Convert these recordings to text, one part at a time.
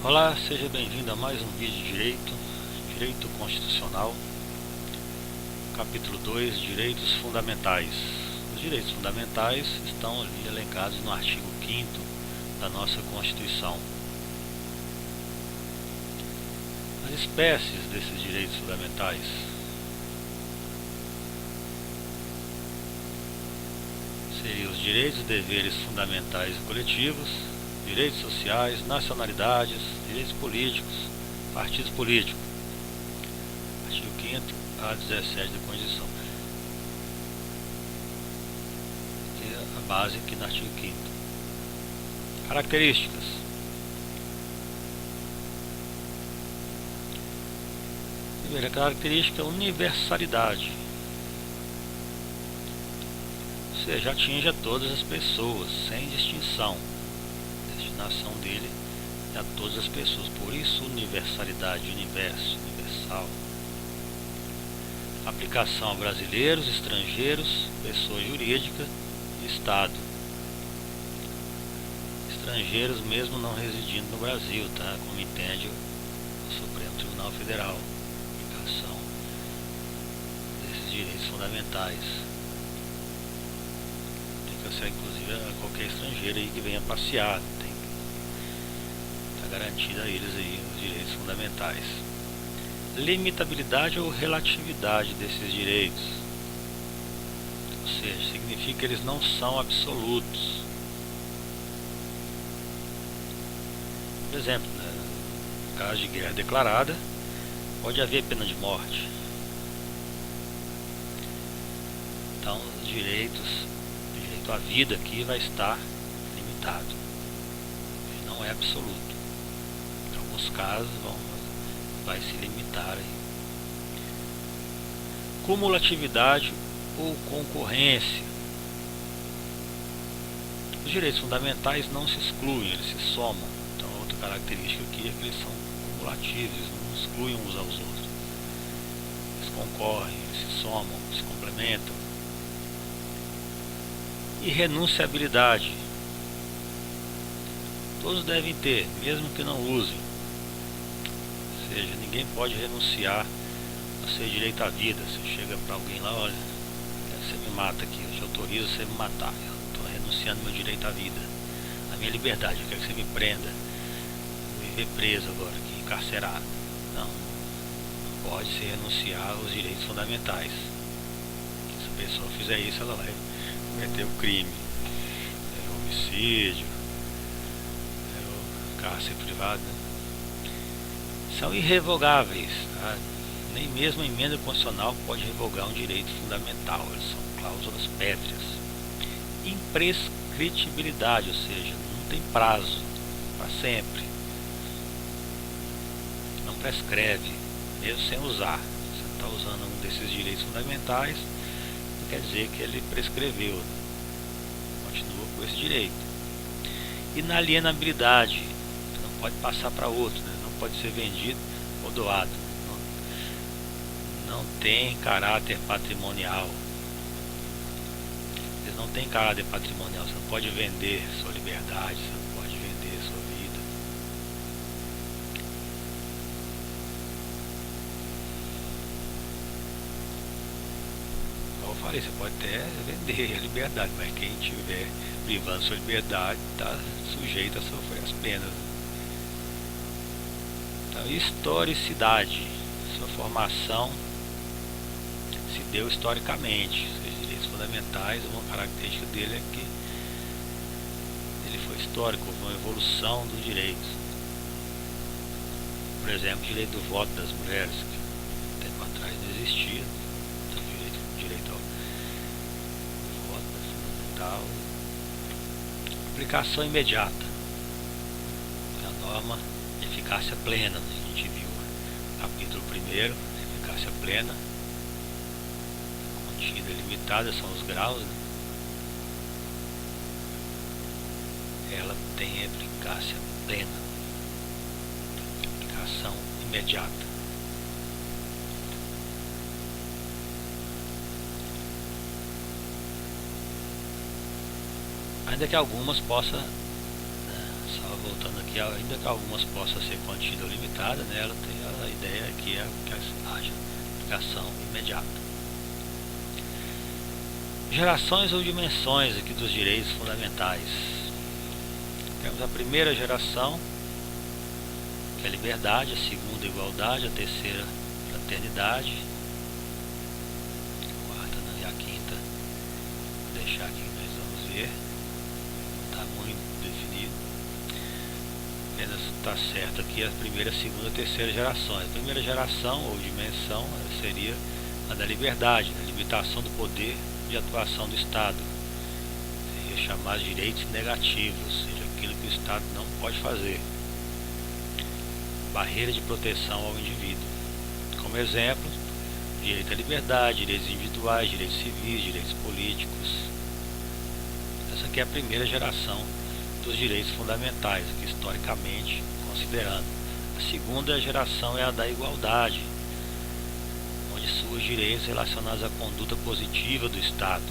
Olá, seja bem-vindo a mais um vídeo de Direito Constitucional, capítulo 2, Direitos Fundamentais. Os direitos fundamentais estão ali elencados no artigo 5º da nossa Constituição. As espécies desses direitos fundamentais: seriam os direitos e deveres fundamentais e coletivos, direitos sociais, nacionalidades, direitos políticos, partidos políticos. Artigo 5º a 17 da Constituição. Tem a base aqui no artigo 5º. Características: primeira característica é universalidade, ou seja, atinge a todas as pessoas, sem distinção. A destinação dele é a todas as pessoas, por isso universalidade, universo, universal. Aplicação a brasileiros, estrangeiros, pessoa jurídica e Estado. Estrangeiros mesmo não residindo no Brasil, tá? Como entende o Supremo Tribunal Federal. Aplicação desses direitos fundamentais. Aplicação inclusive a qualquer estrangeiro aí que venha passear. Tem que estar garantido a eles aí os direitos fundamentais. Limitabilidade ou relatividade desses direitos, ou seja, significa que eles não são absolutos. Por exemplo, no caso de guerra declarada, pode haver pena de morte. Então, o direito à vida aqui vai estar limitado, não é absoluto. Em alguns casos vai se limitar aí. Cumulatividade ou concorrência. Os direitos fundamentais não se excluem, eles se somam. Então, outra característica aqui é que eles são cumulativos, eles não excluem uns aos outros. Eles concorrem, eles se somam, se complementam. E renunciabilidade. Todos devem ter, mesmo que não usem. Ou seja, ninguém pode renunciar ao seu direito à vida. Você chega para alguém lá, olha, você me mata aqui, eu te autorizo você me matar. Eu estou renunciando ao meu direito à vida, à minha liberdade, eu quero que você me prenda. Vou viver preso agora aqui, encarcerado. Não pode se renunciar aos direitos fundamentais. Se a pessoa fizer isso, ela vai cometer o crime, o homicídio, o cárcere privado, né? São irrevogáveis, tá? Nem mesmo a emenda constitucional pode revogar um direito fundamental, eles são cláusulas pétreas. Imprescritibilidade, ou seja, não tem prazo, para sempre, não prescreve, mesmo sem usar. Você está usando um desses direitos fundamentais, não quer dizer que ele prescreveu, continua com esse direito. Inalienabilidade, não pode passar para outro, né? Pode ser vendido ou doado, não tem caráter patrimonial. Eles não têm caráter patrimonial. Você não pode vender sua liberdade, você não pode vender sua vida. Como eu falei, você pode até vender a liberdade, mas quem estiver privando sua liberdade está sujeito a sofrer as penas. Então, historicidade, sua formação se deu historicamente. Os direitos fundamentais, uma característica dele é que ele foi histórico, houve uma evolução dos direitos. Por exemplo, o direito do voto das mulheres, que tempo atrás não existia. Então, o direito ao voto é fundamental. Aplicação imediata, a norma eficácia plena, a gente viu no capítulo 1º, eficácia plena, contida e limitada, são os graus, né? Ela tem eficácia plena, aplicação imediata. Ainda que algumas possam, né, só voltando aqui, ainda que algumas possam ser contidas ou limitadas, né, ela tem a ideia que é que haja aplicação imediata. Gerações ou dimensões aqui dos direitos fundamentais. Temos a primeira geração, que é a liberdade, a segunda a igualdade, a terceira a fraternidade, a quarta e a quinta, vou deixar aqui que nós vamos ver, está muito definido, apenas está certo aqui a primeira, segunda e terceira geração. A primeira geração ou dimensão seria a da liberdade, a limitação do poder de atuação do Estado, seria chamado de direitos negativos, ou seja, aquilo que o Estado não pode fazer. Barreira de proteção ao indivíduo. Como exemplo, direito à liberdade, direitos individuais, direitos civis, direitos políticos. Essa aqui é a primeira geração dos direitos fundamentais, aqui historicamente considerando. A segunda geração é a da igualdade, onde surgem direitos relacionados à conduta positiva do Estado,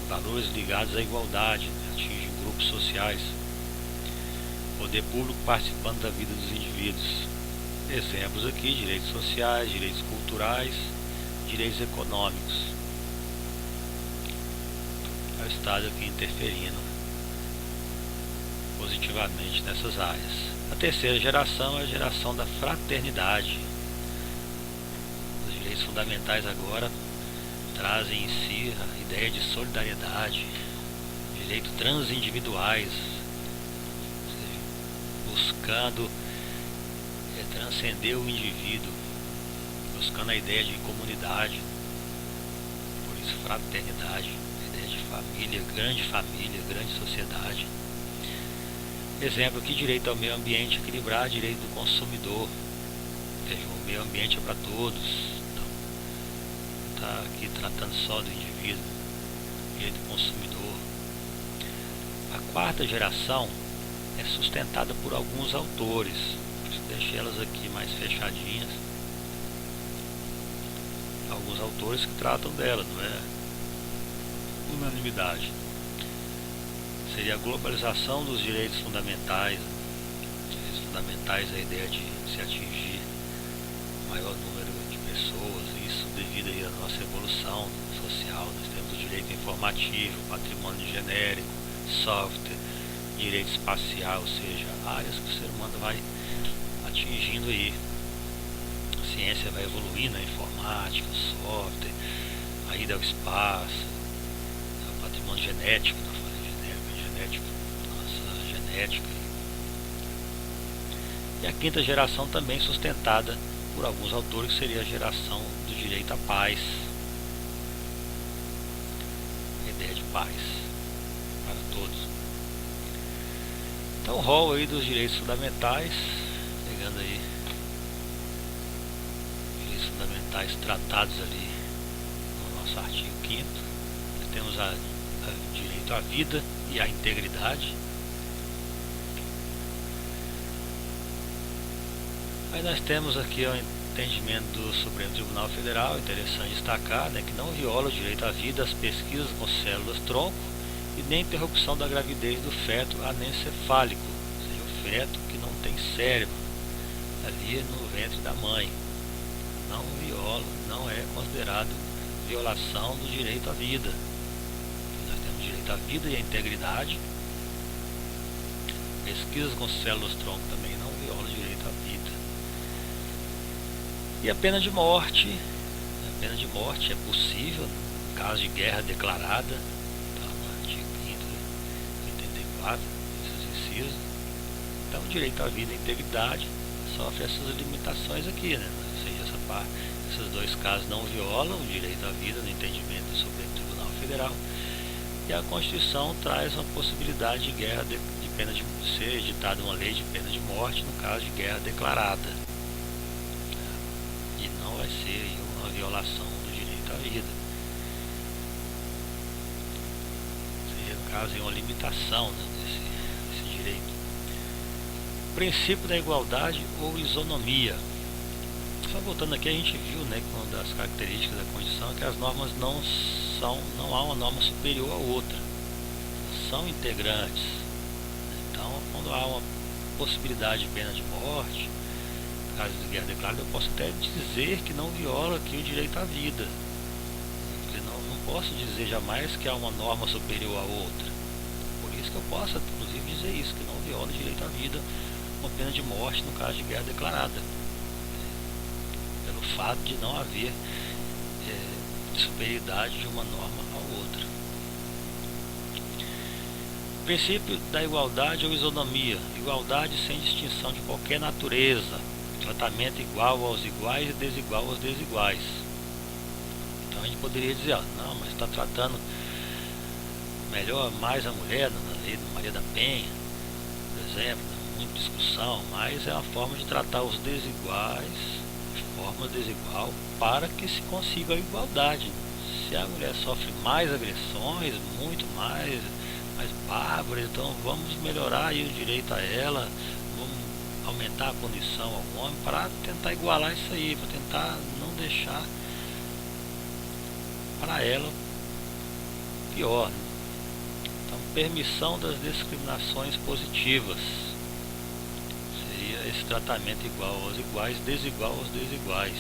valores ligados à igualdade, né, atingem grupos sociais, poder público participando da vida dos indivíduos. Exemplos aqui: direitos sociais, direitos culturais, direitos econômicos. É o Estado aqui interferindo positivamente nessas áreas. A terceira geração é a geração da fraternidade. Os direitos fundamentais agora trazem em si a ideia de solidariedade, direitos transindividuais, buscando transcender o indivíduo, buscando a ideia de comunidade, por isso fraternidade, a ideia de família, grande sociedade. Exemplo aqui: direito ao meio ambiente equilibrado, direito do consumidor, veja, o meio ambiente é para todos, então está aqui tratando só do indivíduo, direito do consumidor. A quarta geração é sustentada por alguns autores, deixei elas aqui mais fechadinhas, alguns autores que tratam dela, não é unanimidade. Seria a globalização dos direitos fundamentais. Direitos fundamentais é a ideia de se atingir o maior número de pessoas, isso devido aí à nossa evolução social. Nós temos o direito informativo, patrimônio genérico, software, direito espacial, ou seja, áreas que o ser humano vai atingindo aí. A ciência vai evoluindo, a informática, o software, a ida ao espaço, o patrimônio genético, nossa genética. E a quinta geração também sustentada por alguns autores, que seria a geração do direito à paz, a ideia de paz para todos. Então, o rol aí dos direitos fundamentais, pegando aí direitos fundamentais tratados ali no nosso artigo 5º, nós temos o direito à vida e à integridade. Aí nós temos aqui o entendimento do Supremo Tribunal Federal, interessante destacar, né, que não viola o direito à vida, as pesquisas com células-tronco e nem interrupção da gravidez do feto anencefálico, ou seja, o feto que não tem cérebro, ali no ventre da mãe. Não viola, não é considerado violação do direito à vida. Nós temos direito à vida e à integridade. Pesquisas com células-tronco também não viola o direito à vida. E a pena de morte. A pena de morte é possível no caso de guerra declarada, tá no artigo 5º, 84, esses incisos. Então, o direito à vida e à integridade sofre essas limitações aqui, né? Ou seja, esses dois casos não violam o direito à vida no entendimento do Supremo Tribunal Federal, e a Constituição traz uma possibilidade de guerra de pena de ser editada uma lei de pena de morte no caso de guerra declarada, e não vai ser aí uma violação do direito à vida, seria no caso aí uma limitação, né, desse direito. Princípio da igualdade ou isonomia. Só voltando aqui, a gente viu, né, que uma das características da Constituição é que as normas não há uma norma superior à outra, são integrantes. Então, quando há há uma possibilidade de pena de morte, caso de guerra declarada, eu posso até dizer que não viola aqui o direito à vida. Porque não posso dizer jamais que há uma norma superior à outra. Por isso que eu posso, inclusive, dizer isso, que não viola o direito à vida uma pena de morte no caso de guerra declarada. Pelo fato de não haver superioridade de uma norma à outra. Princípio da igualdade ou isonomia. Igualdade sem distinção de qualquer natureza. Tratamento igual aos iguais e desigual aos desiguais. Então a gente poderia dizer, ó, não, mas está tratando melhor mais a mulher na lei de Maria da Penha, por exemplo, muita discussão, mas é uma forma de tratar os desiguais de forma desigual para que se consiga a igualdade. Se a mulher sofre mais agressões, muito mais bárbaras, então vamos melhorar aí o direito a ela, vamos aumentar a condição ao homem para tentar igualar isso aí, para tentar não deixar para ela pior. Então, permissão das discriminações positivas seria esse tratamento igual aos iguais, desigual aos desiguais.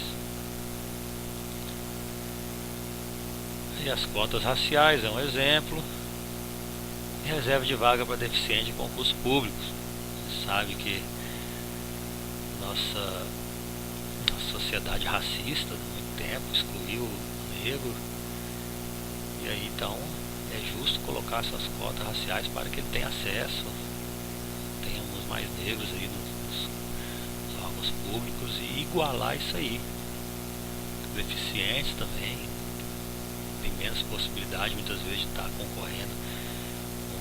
E as cotas raciais é um exemplo. E reserva de vaga para deficiente em concursos públicos. Você sabe que nossa sociedade racista, há muito tempo, excluiu o negro. E aí então é justo colocar essas cotas raciais para que ele tenha acesso, tenhamos mais negros aí nos órgãos públicos e igualar isso aí. Deficientes também tem menos possibilidade muitas vezes de estar concorrendo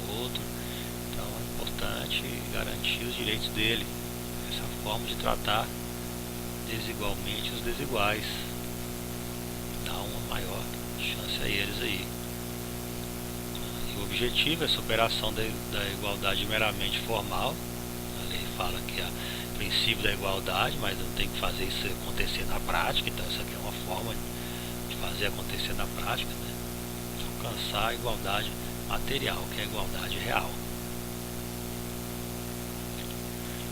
com outro, então é importante garantir os direitos dele. Essa forma de tratar desigualmente os desiguais, dá uma maior chance a eles aí. E o objetivo é a superação da igualdade meramente formal. A lei fala que é o princípio da igualdade, mas não tem que fazer isso acontecer na prática, então essa aqui é uma forma de fazer acontecer na prática, né? Alcançar a igualdade material, que é a igualdade real.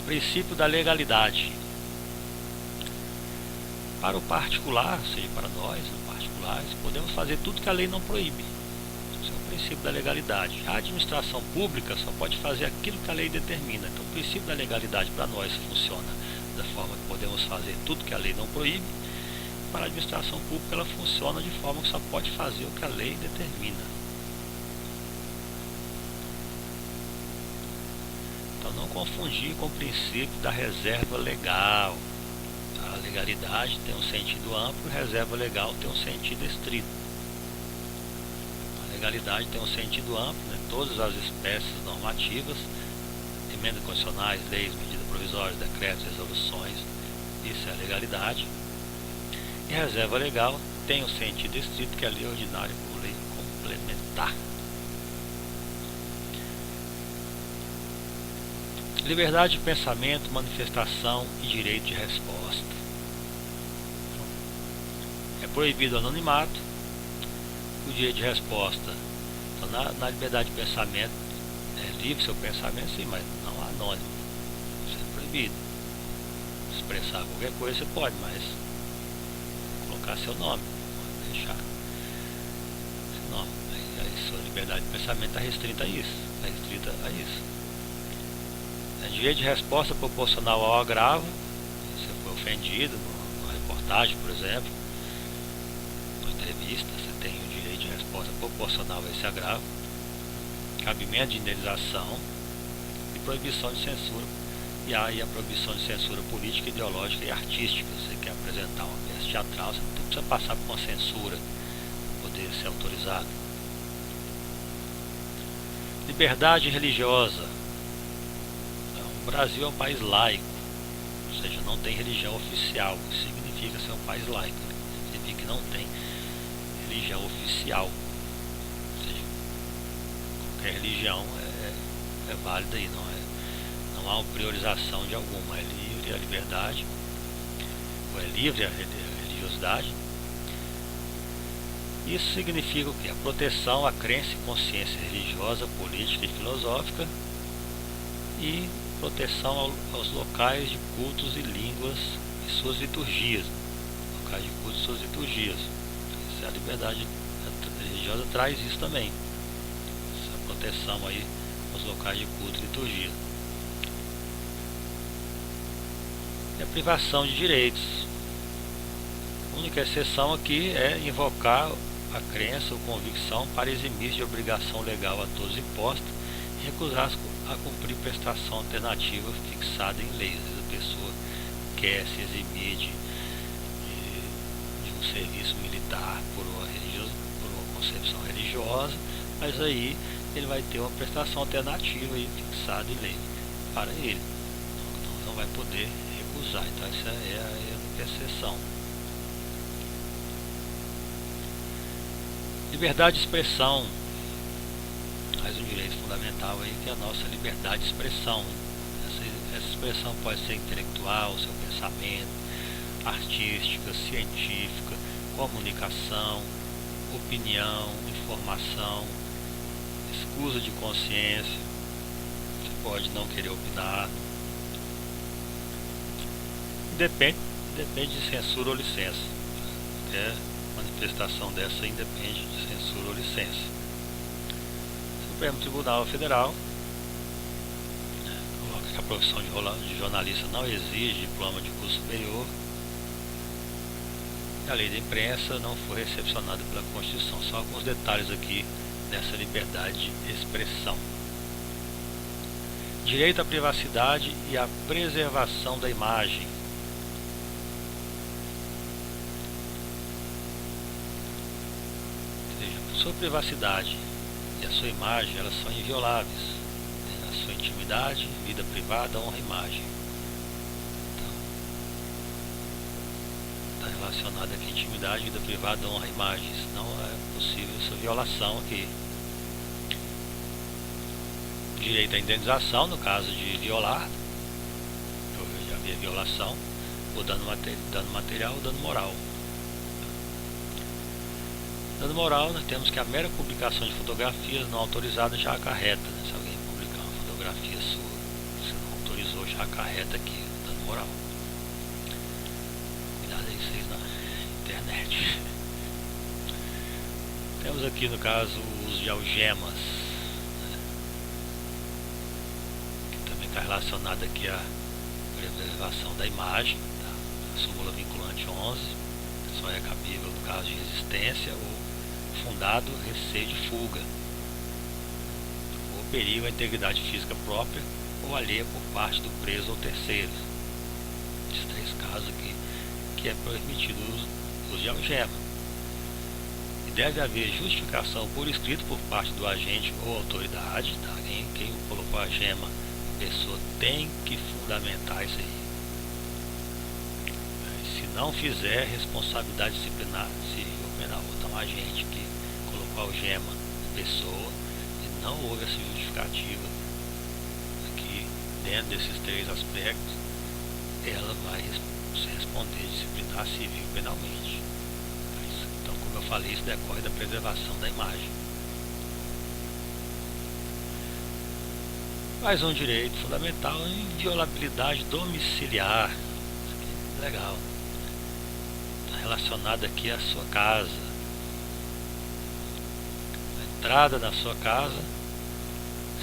Princípio da legalidade. Para o particular, ou seja, para nós, particulares, podemos fazer tudo que a lei não proíbe. Esse é o princípio da legalidade. A administração pública só pode fazer aquilo que a lei determina. Então, o princípio da legalidade para nós funciona da forma que podemos fazer tudo que a lei não proíbe. Para a administração pública, ela funciona de forma que só pode fazer o que a lei determina. Então, não confundir com o princípio da reserva legal. A legalidade tem um sentido amplo, a reserva legal tem um sentido estrito. A legalidade tem um sentido amplo, né? Todas as espécies normativas, emendas constitucionais, leis, medidas provisórias, decretos, resoluções, isso é a legalidade. E a reserva legal tem um sentido estrito, que é a lei ordinária por lei complementar. Liberdade de pensamento, manifestação e direito de resposta. É proibido o anonimato, o direito de resposta. Então, na liberdade de pensamento, é livre seu pensamento, sim, mas não anônimo. Isso é proibido. Expressar qualquer coisa você pode, mas colocar seu nome, pode deixar seu nome. Aí sua liberdade de pensamento está restrita a isso. Está restrita a isso. Direito de resposta proporcional ao agravo. Você foi ofendido numa reportagem, por exemplo, numa entrevista, você tem o direito de resposta proporcional a esse agravo. Cabimento de indenização e proibição de censura. E aí a proibição de censura política, ideológica e artística. Você quer apresentar uma peça teatral, você não precisa passar por uma censura para poder ser autorizado. Liberdade religiosa. O Brasil é um país laico, ou seja, não tem religião oficial. Isso significa ser um país laico, significa que não tem religião oficial. Ou seja, qualquer religião é válida e não há uma priorização de alguma. É livre a liberdade, ou é livre a religiosidade. Isso significa o quê? A proteção à crença e consciência religiosa, política e filosófica, e proteção aos locais de cultos e línguas e suas liturgias. Locais de cultos e suas liturgias. Essa é a liberdade religiosa, traz isso também. Essa proteção aí aos locais de culto e liturgia. E a privação de direitos. A única exceção aqui é invocar a crença ou convicção para eximir-se de obrigação legal a todos imposta e recusar-se a cumprir prestação alternativa fixada em leis. A pessoa quer se eximir de um serviço militar por uma concepção religiosa, mas aí ele vai ter uma prestação alternativa aí fixada em lei para ele. Então não vai poder recusar. Então essa é a única exceção. Liberdade de expressão. Mais um direito fundamental aí, que é a nossa liberdade de expressão. Essa expressão pode ser intelectual, seu pensamento, artística, científica, comunicação, opinião, informação, escusa de consciência. Você pode não querer opinar. Depende de censura ou licença. Qualquer manifestação dessa independe de censura ou licença. Supremo Tribunal Federal coloca que a profissão de jornalista não exige diploma de curso superior. E a lei da imprensa não foi recepcionada pela Constituição. Só alguns detalhes aqui nessa liberdade de expressão. Direito à privacidade e à preservação da imagem. Ou seja, a sua privacidade e a sua imagem, elas são invioláveis. A sua intimidade, vida privada, honra e imagem. Então, está relacionado aqui intimidade, vida privada, honra e imagem. Não é possível essa violação aqui. Direito à indenização, no caso de violar, já havia violação, ou dano material ou dano moral. Dano moral, nós temos que a mera publicação de fotografias não autorizadas já acarreta, né? Se alguém publicar uma fotografia sua, você não autorizou, já acarreta aqui, dano moral. Cuidado aí vocês na internet. Temos aqui no caso o uso de algemas, né? Que também está relacionado aqui à preservação da imagem, tá? A súmula vinculante 11, só é cabível no caso de resistência ou fundado receio de fuga, ou perigo à integridade física própria ou alheia por parte do preso ou terceiros. Esses três casos aqui que é permitido o uso de algema. E deve haver justificação por escrito por parte do agente ou autoridade, tá? Quem colocou a gema, a pessoa tem que fundamentar isso aí. Se não fizer, responsabilidade disciplinar civil ou penal. Então, a gente que colocou a algema na pessoa e não houve essa justificativa aqui, dentro desses três aspectos, ela vai se responder disciplinar civil e penalmente. Então, como eu falei, isso decorre da preservação da imagem. Mais um direito fundamental, inviolabilidade domiciliar. Isso aqui é legal. Relacionado aqui à sua casa. A entrada na sua casa,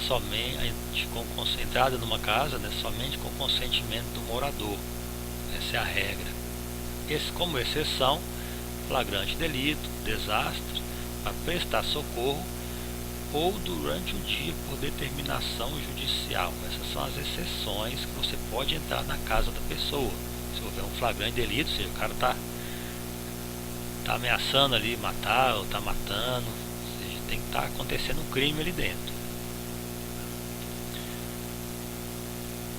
somente com entrada numa casa, né, somente com consentimento do morador. Essa é a regra. Como exceção, flagrante delito, desastre, para prestar socorro ou durante o dia por determinação judicial. Essas são as exceções que você pode entrar na casa da pessoa. Se houver um flagrante delito, ou seja, o cara está ameaçando ali matar ou está matando, ou seja, tem que estar acontecendo um crime ali dentro.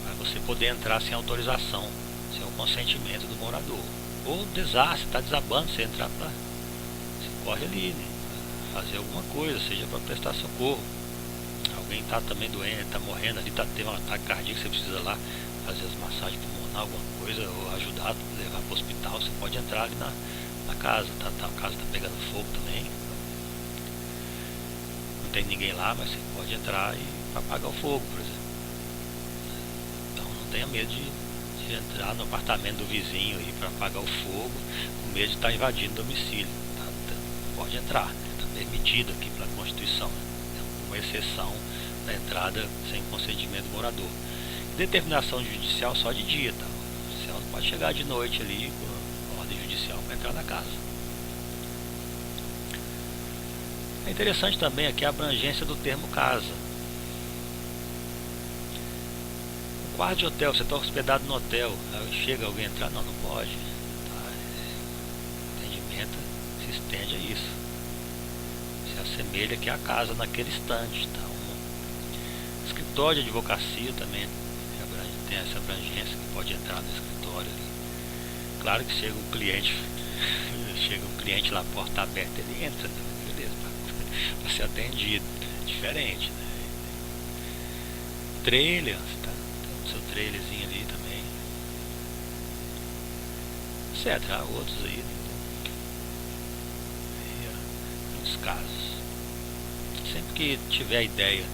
Para você poder entrar sem autorização, sem o consentimento do morador. Ou desastre, está desabando, você entrar para. Você corre ali, né? Fazer alguma coisa, seja para prestar socorro. Alguém está também doente, está morrendo ali, teve um ataque cardíaco, você precisa lá fazer as massagens pulmonar, alguma coisa, ou ajudar, levar para o hospital, você pode entrar ali na casa, a casa está pegando fogo também. Não tem ninguém lá, mas você pode entrar e apagar o fogo, por exemplo. tenha medo de entrar no apartamento do vizinho aí para apagar o fogo, com medo de estar invadindo o domicílio. Pode entrar, está permitido aqui pela Constituição, né? É uma exceção da entrada sem consentimento do morador. Determinação judicial só de dia, tá? Você não pode chegar de noite ali com a ordem judicial para entrar na casa. É interessante também aqui a abrangência do termo casa. Um quarto de hotel, você está hospedado no hotel, aí chega alguém entrar, não pode. Tá? Entendimento se estende a isso. Se assemelha que a casa naquele instante. Tá? Um escritório de advocacia também tem essa abrangência, que pode entrar no escritório ali. Claro que chega um cliente lá, porta aberta, ele entra, né? Beleza, para ser atendido. Diferente, né? Trailer, tá? Tem o seu trailerzinho ali também. Etc. Há outros aí, né? Muitos casos. Sempre que tiver a ideia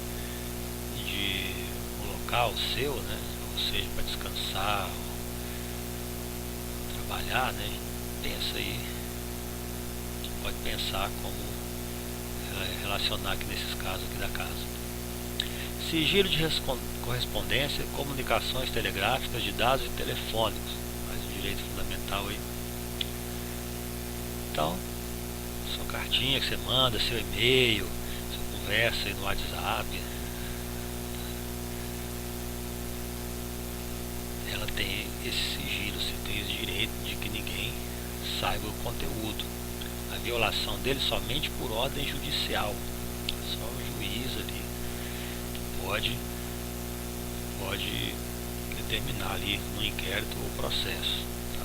de um local seu, né? Ou seja, para descansar, ou trabalhar, né? Pensa aí, pode pensar como relacionar aqui nesses casos aqui da casa. Sigilo de correspondência, comunicações telegráficas, de dados e telefônicos, mais um direito fundamental aí. Então, sua cartinha que você manda, seu e-mail, sua conversa aí no WhatsApp, ela tem esse sigilo, você tem esse direito de que ninguém saiba o conteúdo. A violação dele somente por ordem judicial, só o juiz ali que pode determinar ali no inquérito o processo, tá?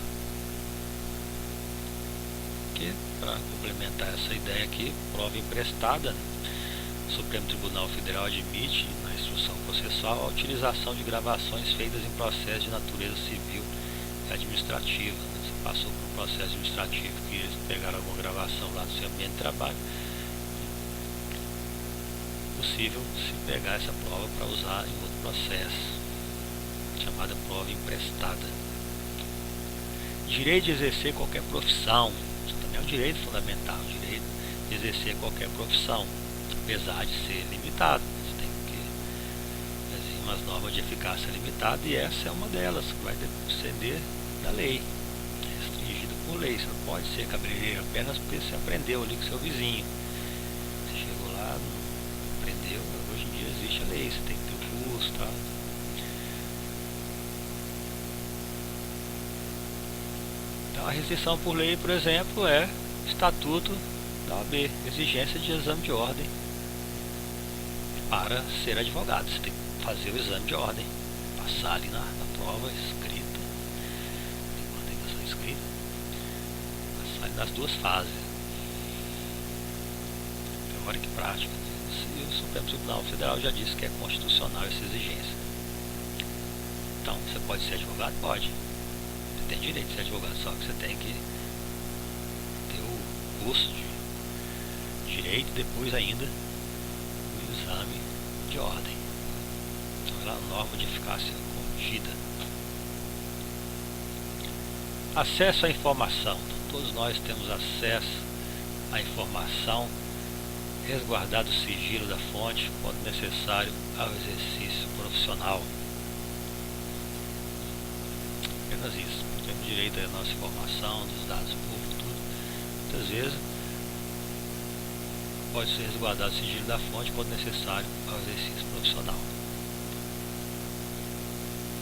Que, para complementar essa ideia aqui, prova emprestada, o Supremo Tribunal Federal admite na instrução processual a utilização de gravações feitas em processo de natureza civil e administrativa. Você passou por um processo administrativo que eles pegaram alguma gravação lá do seu ambiente de trabalho, é possível se pegar essa prova para usar em outro processo, chamada prova emprestada. Direito de exercer qualquer profissão, isso também é um direito fundamental, o direito de exercer qualquer profissão, apesar de ser limitado. Você tem que fazer umas normas de eficácia limitada, e essa é uma delas, que vai depender da lei, restringido por lei. Você não pode ser cabeleireiro apenas porque você aprendeu ali com seu vizinho. Você chegou lá, não aprendeu, hoje em dia existe a lei, você tem que ter o curso, tá? Então a restrição por lei, por exemplo, é estatuto da OAB, exigência de exame de ordem. Para ser advogado, você tem que fazer o exame de ordem, passar ali na prova escrita, tem escrita, passar ali nas duas fases, teórica e prática. E o Supremo Tribunal Federal já disse que é constitucional essa exigência. Então, você pode ser advogado? Pode. Você tem direito de ser advogado, só que você tem que ter o curso de direito, depois ainda exame de ordem. Então, ela é a norma de eficácia contida. Acesso à informação. Todos nós temos acesso à informação, resguardado o sigilo da fonte quando necessário ao exercício profissional. Apenas isso. Temos direito à nossa informação, dos dados públicos, tudo. Muitas vezes pode ser resguardado o sigilo da fonte quando necessário ao exercício profissional.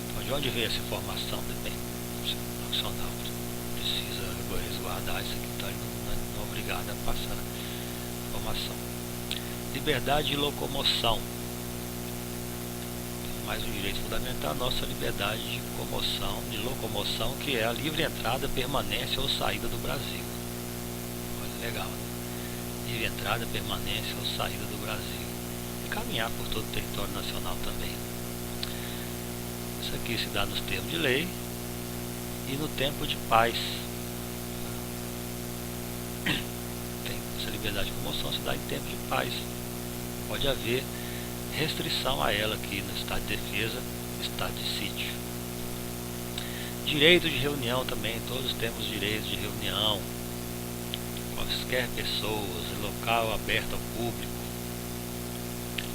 Então, de onde veio essa informação? Depende. Se o profissional precisa resguardar isso aqui, então ele não é obrigado a passar a informação. Liberdade de locomoção. Mais um direito fundamental, a nossa liberdade de locomoção, que é a livre entrada, permanência ou saída do Brasil. Olha, legal, né? Livre entrada, permanência ou saída do Brasil, e caminhar por todo o território nacional também. Isso aqui se dá nos termos de lei e no tempo de paz. Essa liberdade de locomoção se dá em tempo de paz. Pode haver restrição a ela aqui no estado de defesa, estado de sítio. Direito de reunião também, todos temos direito de reunião. Quaisquer pessoas, local aberto ao público.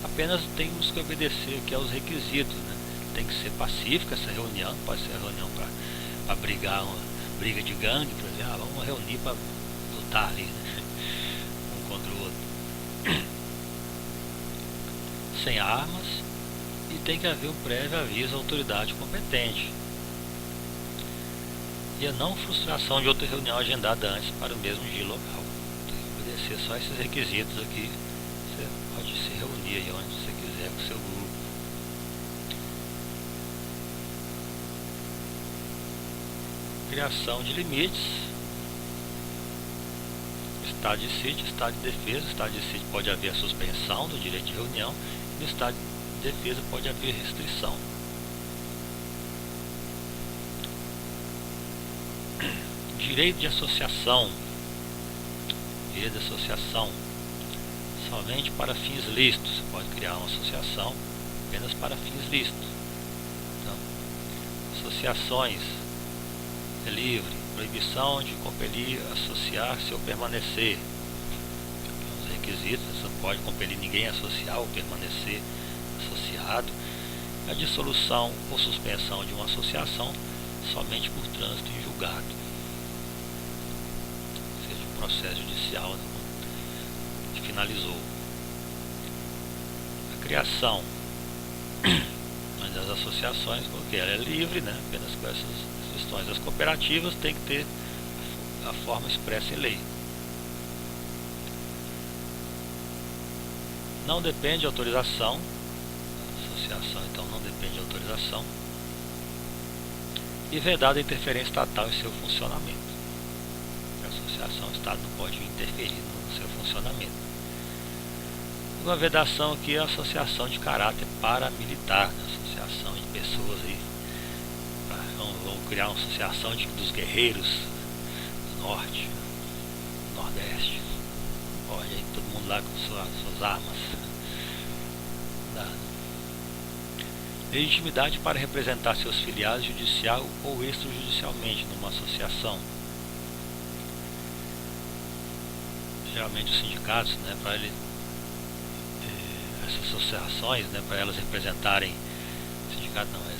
Apenas temos que obedecer aqui aos requisitos, né? Tem que ser pacífica essa reunião, não pode ser reunião para brigar, uma briga de gangue, por exemplo, vamos reunir para lutar ali, né? Um contra o outro. Sem armas, e tem que haver um prévio aviso à autoridade competente. E a não frustração de outra reunião agendada antes para o mesmo dia local. Tem que obedecer só esses requisitos aqui. Você pode se reunir aí onde você quiser com o seu grupo. Criação de limites. Estado de sítio, estado de defesa. Estado de sítio pode haver a suspensão do direito de reunião. No estado de defesa pode haver restrição. Direito de associação. Direito de associação somente para fins lícitos. Você pode criar uma associação apenas para fins lícitos. Então, associações é livre. Proibição de compelir, associar-se ou permanecer. Os requisitos, você não pode compelir ninguém a associar ou permanecer associado. A dissolução ou suspensão de uma associação somente por trânsito em julgado. Ou seja, o processo judicial que finalizou. A criação das associações, porque ela é livre, né? Apenas com essas questões. As cooperativas têm que ter a forma expressa em lei. Não depende de autorização. A associação então não depende de autorização. E vedada a interferência estatal em seu funcionamento. A associação, o Estado não pode interferir no seu funcionamento. Uma vedação aqui é a associação de caráter paramilitar, né? Associação de pessoas aí. Vamos criar uma associação dos guerreiros do norte, do nordeste. Olha aí, todo mundo lá com suas armas. Legitimidade para representar seus filiados judicial ou extrajudicialmente numa associação. Geralmente os sindicatos, né, para essas associações, né, para elas representarem,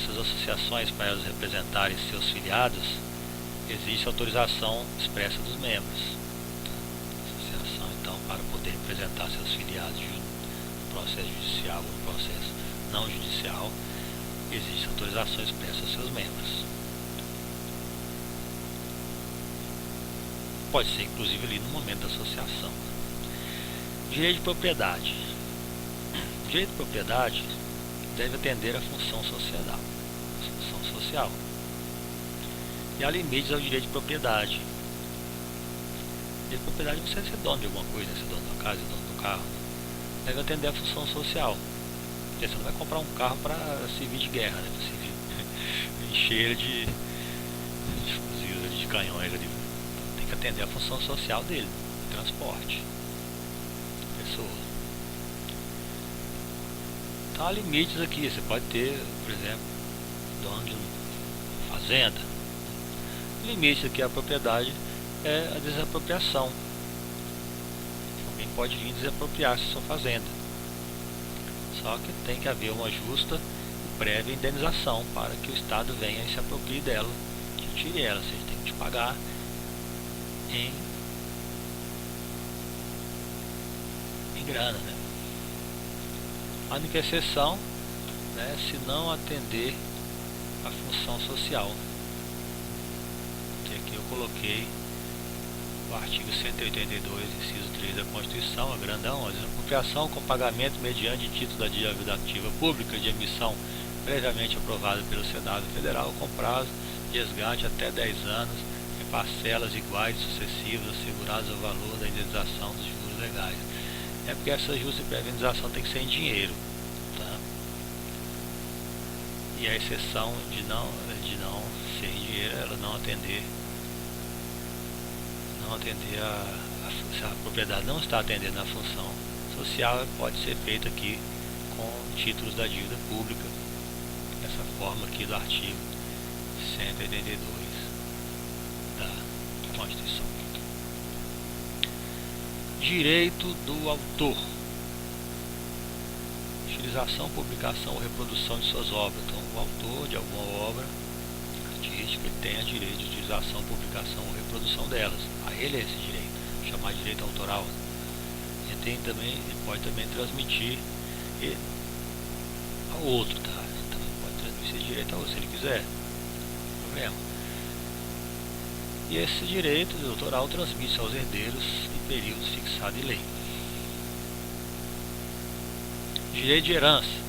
essas associações para elas representarem seus filiados, existe autorização expressa dos membros. Associação, então, para poder representar seus filiados no processo judicial ou no processo não judicial, existe autorização expressa aos seus membros. Pode ser inclusive ali no momento da associação. Direito de propriedade. O direito de propriedade deve atender à função social. E há limites ao direito de propriedade. O direito de propriedade você é ser dono de alguma coisa, ser dono da casa, ser dono do carro. Deve atender à função social. Porque você não vai comprar um carro para servir de guerra, né? Para servir encher de fuzis, de canhões ali. Então, tem que atender à função social dele, transporte, pessoa. Então há limites aqui. Você pode ter, por exemplo, dono de uma fazenda. O limite aqui à propriedade é a desapropriação. Alguém pode vir desapropriar-se da sua fazenda. Só que tem que haver uma justa e prévia indenização para que o Estado venha e se aproprie dela, que tire ela. Ou seja, tem que te pagar em grana, né? A única exceção, né, se não atender a função social. E aqui eu coloquei o artigo 182, inciso 3 da Constituição, a grandão, a desapropriação com pagamento mediante título da dívida ativa pública de emissão previamente aprovada pelo Senado Federal, com prazo de resgate até 10 anos, em parcelas iguais e sucessivas, asseguradas ao valor da indenização dos juros legais. É porque essa justa e prévia indenização tem que ser em dinheiro, tá? E a exceção de não ser em dinheiro, ela não atender se a propriedade não está atendendo a função social, pode ser feito aqui com títulos da dívida pública, dessa forma aqui do artigo 182 da Constituição. Direito do autor. Utilização, publicação ou reprodução de suas obras. Então, o autor de alguma obra artística tem a direito de utilização, publicação ou reprodução delas. A ele é esse direito, chamar de direito autoral. Ele pode também transmitir ao outro, tá? Também pode transmitir esse direito ao outro, se ele quiser. Não tem problema. E esse direito autoral transmite aos herdeiros em períodos fixados em lei. Direito de herança.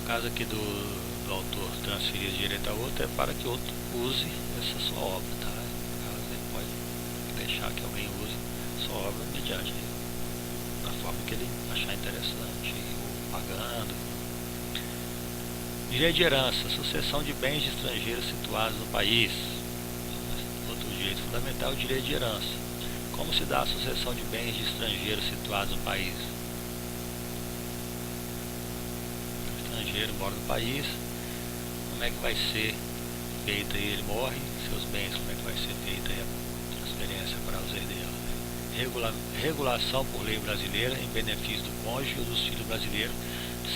No caso aqui do autor transferir esse direito ao outro, é para que o outro use essa sua obra, tá? No caso, ele pode deixar que alguém use sua obra mediante da forma que ele achar interessante, ou pagando. Direito de herança, sucessão de bens de estrangeiros situados no país. Outro direito fundamental é o direito de herança. Como se dá a sucessão de bens de estrangeiros situados no país? O estrangeiro mora no país, como é que vai ser feita? Ele morre, seus bens, como é que vai ser feita a transferência para os herdeiros? Regulação por lei brasileira em benefício do cônjuge ou dos filhos brasileiros,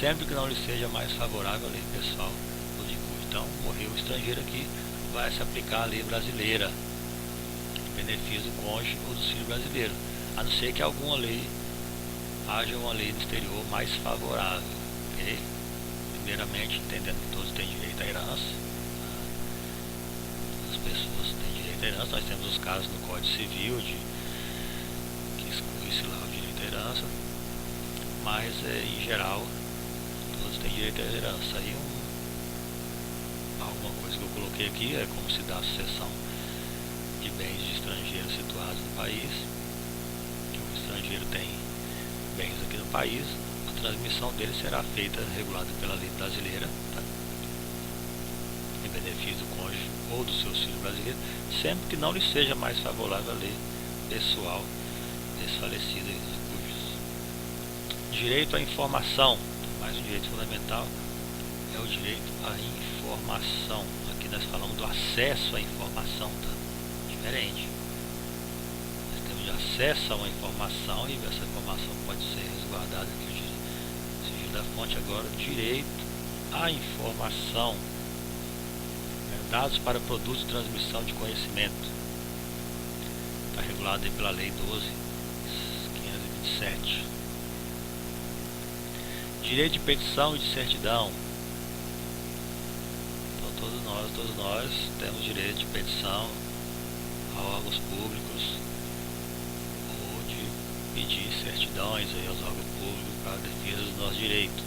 sempre que não lhe seja mais favorável a lei pessoal ou de cujo. Então, morreu o estrangeiro aqui, vai se aplicar a lei brasileira em benefício do cônjuge ou dos filhos brasileiros, a não ser que alguma lei, haja uma lei no exterior mais favorável, ok? Primeiramente, entendendo que todos têm direito à herança, as pessoas têm direito à herança. Nós temos os casos no Código Civil que exclui-se lá o direito à herança, mas em geral todos têm direito à herança. Aí alguma coisa que eu coloquei aqui é como se dá a sucessão de bens de estrangeiros situados no país. O estrangeiro tem bens aqui no país, a transmissão dele será feita, regulada pela lei brasileira, tá? Em benefício do cônjuge ou dos seus filhos brasileiros, sempre que não lhe seja mais favorável a lei pessoal desse falecido e dos cujos. Direito à informação, mais um direito fundamental é o direito à informação. Aqui nós falamos do acesso à informação, tá? Diferente. Nós temos de acesso a uma informação e essa informação pode ser resguardada aqui, o sigilo da fonte. Agora, direito à informação, dados para produtos de transmissão de conhecimento, está regulado aí pela lei 12.527. Direito de petição e de certidão. Então todos nós temos direito de petição a órgãos públicos ou de pedir certidões aí aos órgãos públicos para a defesa dos nossos direitos.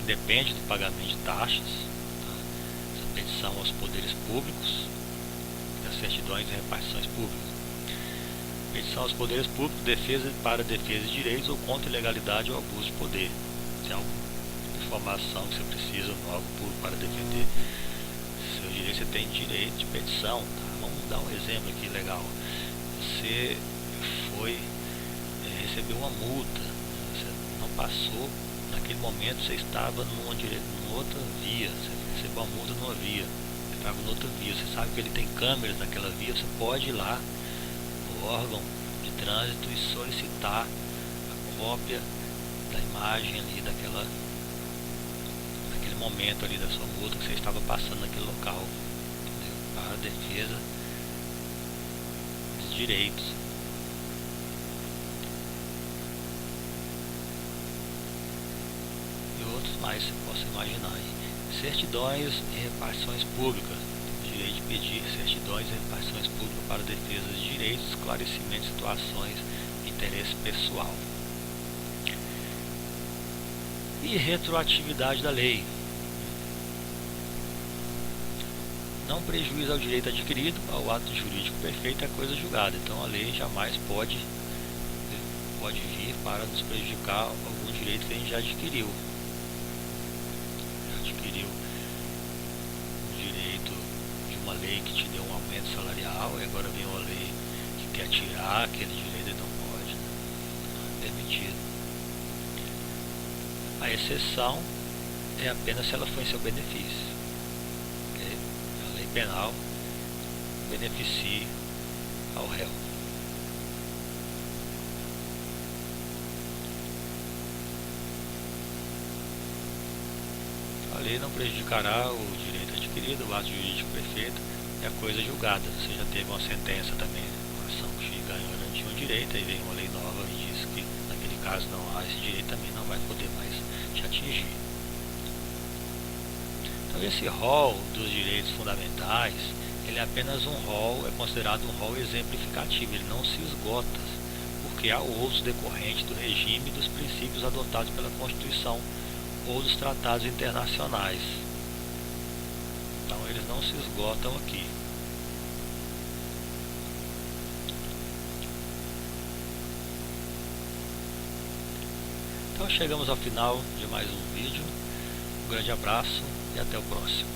Depende do pagamento de taxas, tá? Essa petição aos poderes públicos e as certidões e repartições públicas. Petição aos poderes públicos, defesa para defesa de direitos ou contra ilegalidade ou abuso de poder. Se há alguma informação que você precisa no órgão público para defender seu direito, você tem direito de petição, tá? Vamos dar um exemplo aqui legal. Você recebeu uma multa, você não passou, naquele momento você estava numa outra via, você recebeu uma multa numa via, você estava em outra via, você sabe que ele tem câmeras naquela via, você pode ir lá no órgão de trânsito e solicitar a cópia da imagem ali daquele momento ali da sua multa que você estava passando naquele local, entendeu? Para a defesa dos direitos. E outros mais você possa imaginar aí. Certidões e repartições públicas. Tem o direito de pedir certidões e repartições públicas para a defesa dos direitos, esclarecimento de situações de interesse pessoal. E retroatividade da lei. Não prejuízo ao direito adquirido, ao ato jurídico perfeito é coisa julgada. Então a lei jamais pode vir para nos prejudicar algum direito que a gente já adquiriu. Já adquiriu o direito de uma lei que te deu um aumento salarial e agora vem uma lei que quer tirar aquele direito e não pode, não é permitido. A exceção é apenas se ela for em seu benefício. Okay? A lei penal beneficie ao réu. A lei não prejudicará o direito adquirido, o ato jurídico perfeito é a coisa julgada. Você já teve uma sentença também, uma ação que ganhou garantia um direito, aí vem uma lei nova e diz que naquele caso não há esse direito, também não vai poder mais te atingir. Então esse rol dos direitos fundamentais, ele é apenas um rol, é considerado um rol exemplificativo, ele não se esgota, porque há o uso decorrente do regime e dos princípios adotados pela Constituição ou dos tratados internacionais. Então eles não se esgotam aqui. Então chegamos ao final de mais um vídeo. Um grande abraço e até o próximo.